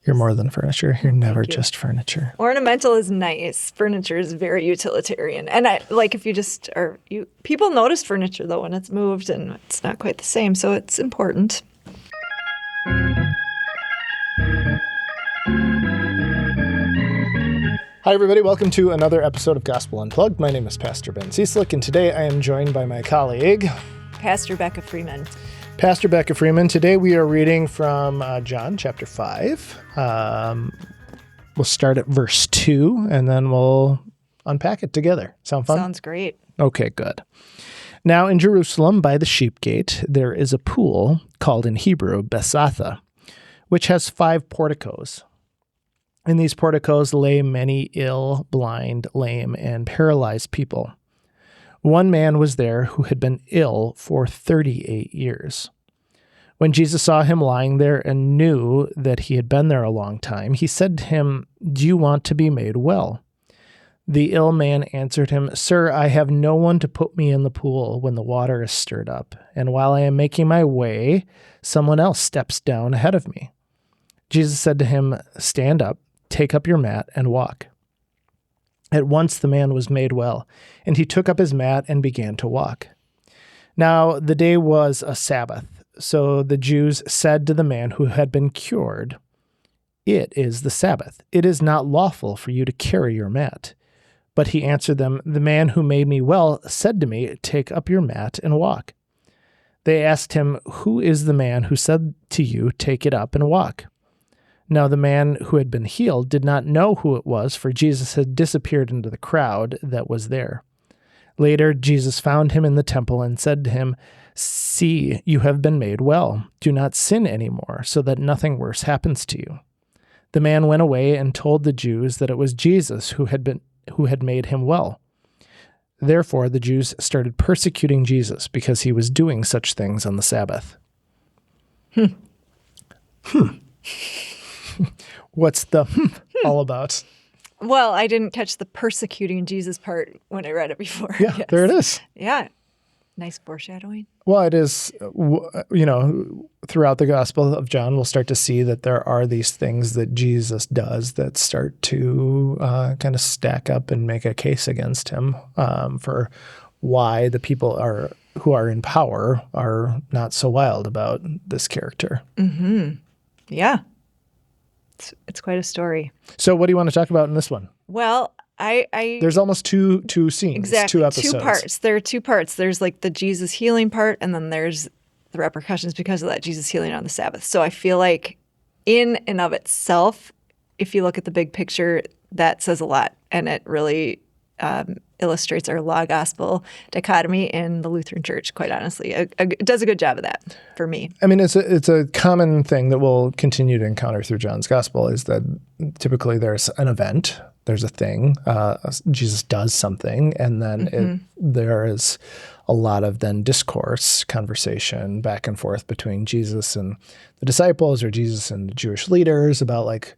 You're more than furniture. You're never just furniture. Ornamental is nice. Furniture is very utilitarian. And people notice furniture though when it's moved and it's not quite the same. So it's important. Hi, everybody. Welcome to another episode of Gospel Unplugged. My name is Pastor Ben Cieslik, and today I am joined by my colleague, Pastor Becca Freeman. Pastor Becca Freeman. Today we are reading from John chapter 5. We'll start at verse 2, and then we'll unpack it together. Sound fun? Sounds great. Okay, good. Now in Jerusalem by the sheep gate, there is a pool called in Hebrew Bethesda, which has 5 porticos. In these porticos lay many ill, blind, lame, and paralyzed people. One man was there who had been ill for 38 years. When Jesus saw him lying there and knew that he had been there a long time, he said to him, "Do you want to be made well?" The ill man answered him, "Sir, I have no one to put me in the pool when the water is stirred up, and while I am making my way, someone else steps down ahead of me." Jesus said to him, "Stand up, take up your mat, and walk." At once the man was made well, and he took up his mat and began to walk. Now the day was a Sabbath, so the Jews said to the man who had been cured, "It is the Sabbath. It is not lawful for you to carry your mat." But he answered them, "The man who made me well said to me, 'Take up your mat and walk.'" They asked him, "Who is the man who said to you, 'Take it up and walk'?" Now the man who had been healed did not know who it was, for Jesus had disappeared into the crowd that was there. Later, Jesus found him in the temple and said to him, "See, you have been made well. Do not sin anymore, so that nothing worse happens to you." The man went away and told the Jews that it was Jesus who had made him well. Therefore, the Jews started persecuting Jesus because he was doing such things on the Sabbath. What's the all about? Well, I didn't catch the persecuting Jesus part when I read it before. Yeah, yes. There it is. Yeah. Nice foreshadowing. Well, it is, throughout the Gospel of John, we'll start to see that there are these things that Jesus does that start to kind of stack up and make a case against him for why the people who are in power are not so wild about this character. Mm-hmm. Yeah. It's quite a story. So what do you want to talk about in this one? Well, there's almost two scenes, exactly, 2 episodes. 2 parts. There are 2 parts. There's like the Jesus healing part, and then there's the repercussions because of that Jesus healing on the Sabbath. So I feel like in and of itself, if you look at the big picture, that says a lot, and it really illustrates our law-gospel dichotomy in the Lutheran Church, quite honestly. It does a good job of that for me. I mean, it's a common thing that we'll continue to encounter through John's Gospel is that typically there's an event, there's a thing, Jesus does something, and then there is a lot of then discourse, conversation back and forth between Jesus and the disciples or Jesus and the Jewish leaders about like,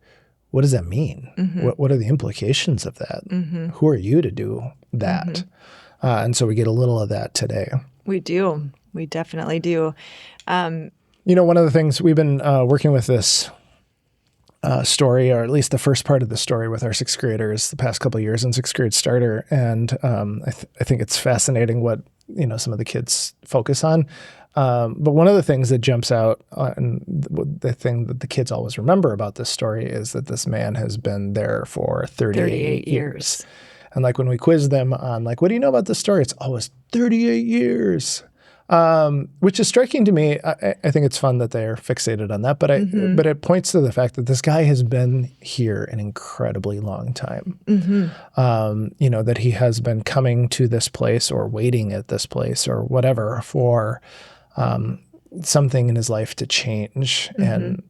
what does that mean? Mm-hmm. What are the implications of that? Mm-hmm. Who are you to do that? Mm-hmm. And so we get a little of that today. We do. We definitely do. One of the things we've been working with this story, or at least the first part of the story with our 6th graders the past couple of years in 6th grade starter. And I think it's fascinating what, some of the kids focus on. But one of the things that jumps out, and the thing that the kids always remember about this story is that this man has been there for 38 years. And like when we quiz them on like, what do you know about this story? It's always 38 years, which is striking to me. I think it's fun that they're fixated on that, but it points to the fact that this guy has been here an incredibly long time. Mm-hmm. That he has been coming to this place or waiting at this place or whatever for something in his life to change. Mm-hmm. And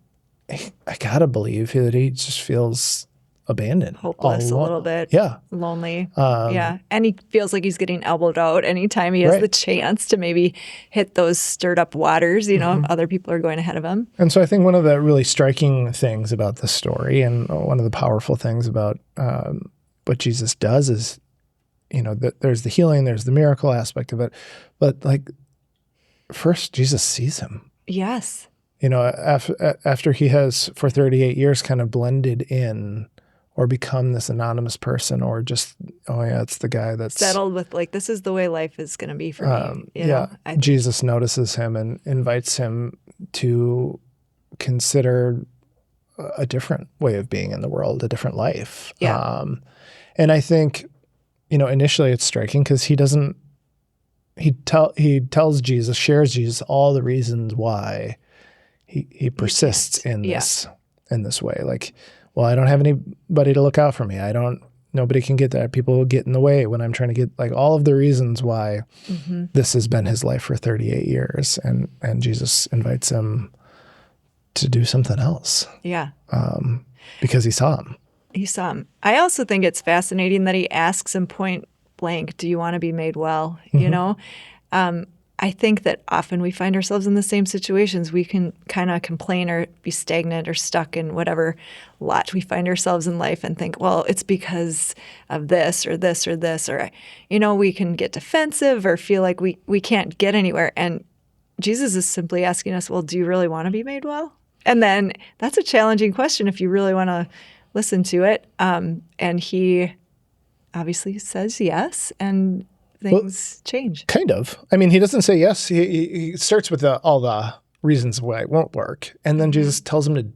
I gotta believe that he just feels abandoned. Hopeless a little bit. Yeah. Lonely. Yeah. And he feels like he's getting elbowed out anytime he has the chance to maybe hit those stirred up waters, other people are going ahead of him. And so I think one of the really striking things about the story and one of the powerful things about what Jesus does is, there's the healing, there's the miracle aspect of it, but like, first, Jesus sees him. Yes. after he has for 38 years kind of blended in or become this anonymous person, or just, oh yeah, it's the guy that's settled with like, this is the way life is going to be for me. Jesus notices him and invites him to consider a different way of being in the world, a different life. Yeah. And I think, initially it's striking because he tells Jesus, shares Jesus all the reasons why he persists in this way. Like, well, I don't have anybody to look out for me. Nobody can get that. People will get in the way when I'm trying to get, like, all of the reasons why this has been his life for 38 years. And Jesus invites him to do something else. Yeah. Because he saw him. He saw him. I also think it's fascinating that he asks him point blank, do you want to be made well? I think that often we find ourselves in the same situations. We can kind of complain or be stagnant or stuck in whatever lot we find ourselves in life and think, well, it's because of this or this or this. Or, we can get defensive or feel like we can't get anywhere. And Jesus is simply asking us, well, do you really want to be made well? And then that's a challenging question if you really want to listen to it. And he obviously says yes, and things change. Kind of. I mean, he doesn't say yes. He starts with all the reasons why it won't work. And then Jesus tells him to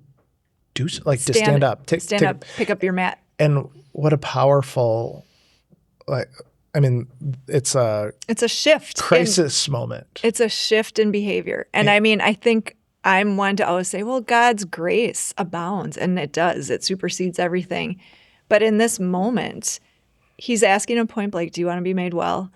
do, like, to stand up. Stand up, pick up your mat. And what a powerful, it's a shift. Crisis moment. It's a shift in behavior. And I think I'm one to always say, well, God's grace abounds. And it does. It supersedes everything. But in this moment, he's asking him point blank, do you want to be made well?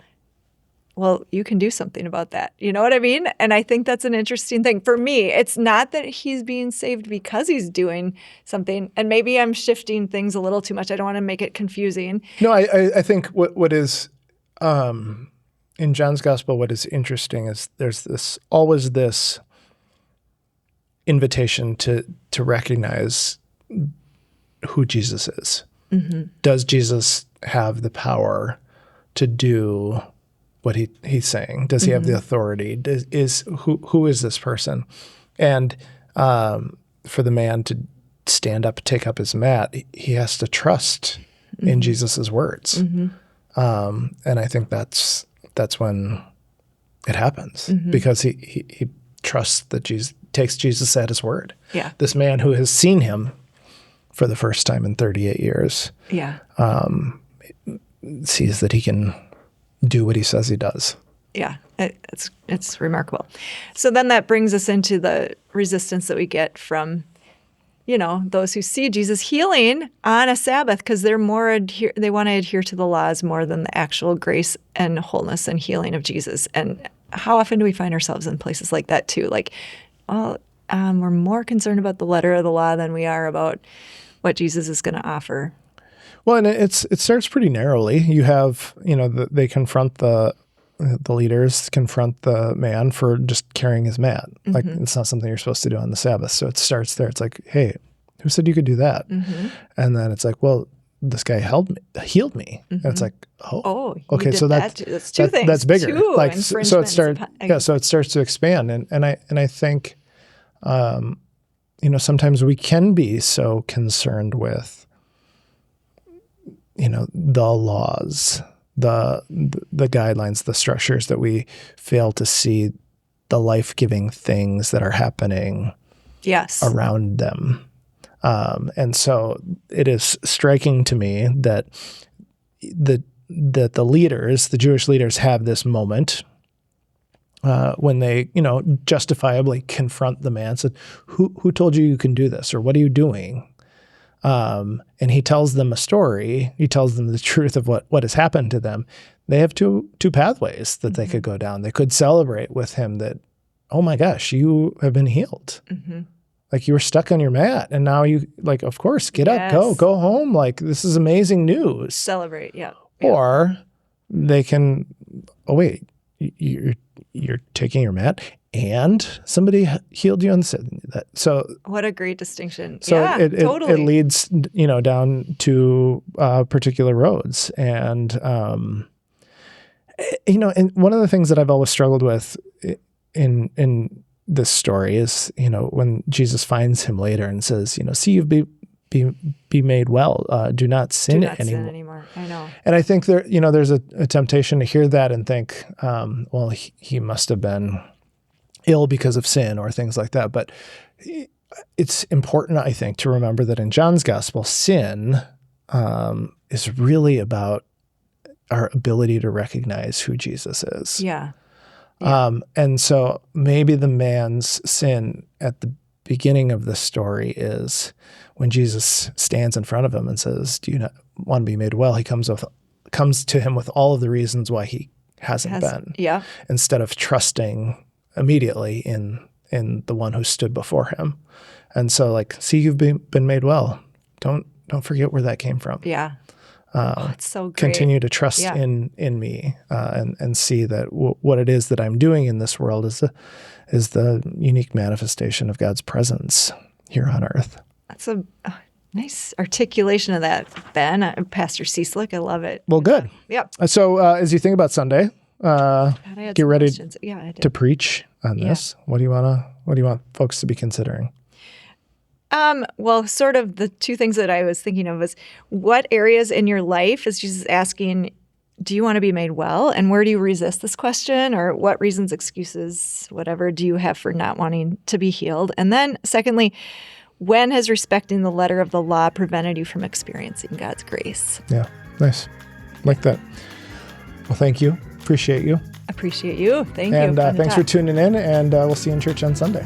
Well, you can do something about that. You know what I mean? And I think that's an interesting thing. For me, it's not that he's being saved because he's doing something. And maybe I'm shifting things a little too much. I don't want to make it confusing. No, I think what is, in John's gospel, what is interesting is there's always this invitation to recognize who Jesus is. Mm-hmm. Does Jesus have the power to do what he's saying? Does he have the authority? Who is this person? And for the man to stand up, take up his mat, he has to trust in Jesus's words. And I think that's when it happens, because he trusts that Jesus takes Jesus at his word. Yeah. This man who has seen him for the first time in 38 years. Yeah. Sees that he can do what he says he does. Yeah, it's remarkable. So then that brings us into the resistance that we get from, those who see Jesus healing on a Sabbath because they're they want to adhere to the laws more than the actual grace and wholeness and healing of Jesus. And how often do we find ourselves in places like that too? Like, well, we're more concerned about the letter of the law than we are about what Jesus is going to offer. Well, and it starts pretty narrowly. You have, they confront the leaders, confront the man for just carrying his mat. Like, it's not something you're supposed to do on the Sabbath. So it starts there. It's like, hey, who said you could do that? And then it's like, well, this guy healed me. And it's like, okay, so that's two things. That's bigger. Like, so it starts to expand. And I think, sometimes we can be so concerned with, the laws, the guidelines, the structures, that we fail to see the life-giving things that are happening around them. And so it is striking to me that the leaders, the Jewish leaders, have this moment when they, justifiably confront the man, said, who told you can do this? Or what are you doing? And he tells them a story. He tells them the truth of what has happened to them. They have two pathways that they could go down. They could celebrate with him that, oh my gosh, you have been healed. Like, you were stuck on your mat, and now you, like, of course, get up, go home. Like, this is amazing news. Celebrate, yeah. Or they can, oh wait, you're taking your mat and somebody healed you on that. So what a great distinction. So yeah, totally. It leads, down to particular roads. And, and one of the things that I've always struggled with in this story is, when Jesus finds him later and says, see, you've be made well. Do not sin anymore. I know. And I think there's a temptation to hear that and think, well, he must have been ill because of sin or things like that. But it's important, I think, to remember that in John's gospel, sin is really about our ability to recognize who Jesus is. Yeah. And so maybe the man's sin at the beginning of the story is when Jesus stands in front of him and says, do you not want to be made well? He comes to him with all of the reasons why he hasn't been. Yeah. Instead of trusting immediately in the one who stood before him. And so see, you've been made well. Don't forget where that came from. Yeah. It's so great. Continue to trust in me and see that what it is that I'm doing in this world is the unique manifestation of God's presence here on earth. That's a nice articulation of that, Ben. Pastor Cieslik, I love it. Well, good. Yep. So as you think about Sunday, get ready to preach on this. What do you want folks to be considering? Well, sort of the two things that I was thinking of was what areas in your life is Jesus asking, do you want to be made well? And where do you resist this question? Or what reasons, excuses, whatever do you have for not wanting to be healed? And then secondly, when has respecting the letter of the law prevented you from experiencing God's grace? Yeah, nice. Like that. Well, thank you. Appreciate you. Appreciate you. Thank you. And thanks for tuning in, and we'll see you in church on Sunday.